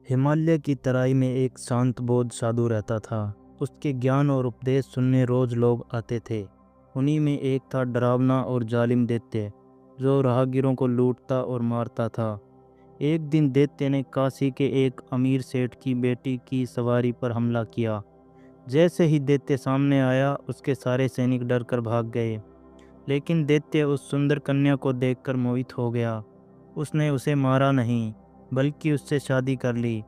हिमालय की तराई में एक शांत बौद्ध साधु रहता था। उसके ज्ञान और उपदेश सुनने रोज लोग आते थे। उन्हीं में एक था डरावना और जालिम दैत्य, जो राहगीरों को लूटता और मारता था। एक दिन दैत्य ने काशी के एक अमीर सेठ की बेटी की सवारी पर हमला किया। जैसे ही दैत्य सामने आया, उसके सारे सैनिक डर कर भाग गए। लेकिन दैत्य उस सुंदर कन्या को देखकर मोहित हो गया। उसने उसे मारा नहीं, बल्कि उससे शादी कर ली।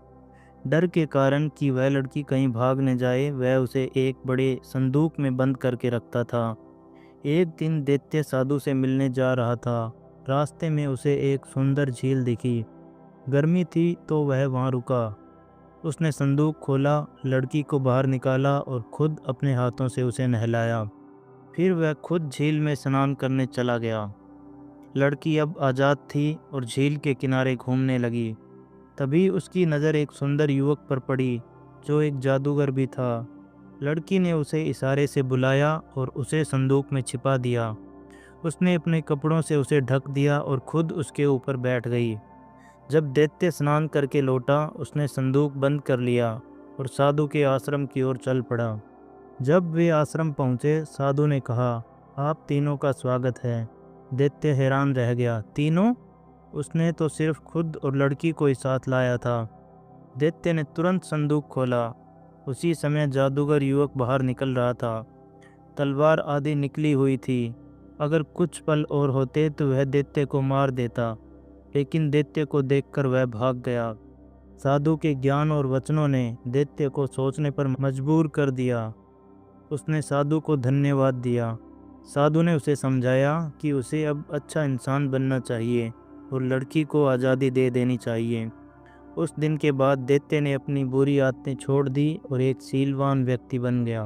डर के कारण कि वह लड़की कहीं भाग न जाए, वह उसे एक बड़े संदूक में बंद करके रखता था। एक दिन दैत्य साधु से मिलने जा रहा था। रास्ते में उसे एक सुंदर झील दिखी। गर्मी थी तो वह वहां रुका। उसने संदूक खोला, लड़की को बाहर निकाला और खुद अपने हाथों से उसे नहलाया। फिर वह खुद झील में स्नान करने चला गया। लड़की अब आज़ाद थी और झील के किनारे घूमने लगी। तभी उसकी नज़र एक सुंदर युवक पर पड़ी, जो एक जादूगर भी था। लड़की ने उसे इशारे से बुलाया और उसे संदूक में छिपा दिया। उसने अपने कपड़ों से उसे ढक दिया और खुद उसके ऊपर बैठ गई। जब दैत्य स्नान करके लौटा, उसने संदूक बंद कर लिया और साधु के आश्रम की ओर चल पड़ा। जब वे आश्रम पहुंचे, साधु ने कहा, आप तीनों का स्वागत है। दैत्य हैरान रह गया। तीनों? उसने तो सिर्फ खुद और लड़की को ही साथ लाया था। दैत्य ने तुरंत संदूक खोला। उसी समय जादूगर युवक बाहर निकल रहा था। तलवार आधी निकली हुई थी। अगर कुछ पल और होते तो वह दैत्य को मार देता, लेकिन दैत्य को देखकर वह भाग गया। साधु के ज्ञान और वचनों ने दैत्य को सोचने पर मजबूर कर दिया। उसने साधु को धन्यवाद दिया। साधु ने उसे समझाया कि उसे अब अच्छा इंसान बनना चाहिए और लड़की को आज़ादी दे देनी चाहिए। उस दिन के बाद दैत्य ने अपनी बुरी आदतें छोड़ दी और एक शीलवान व्यक्ति बन गया।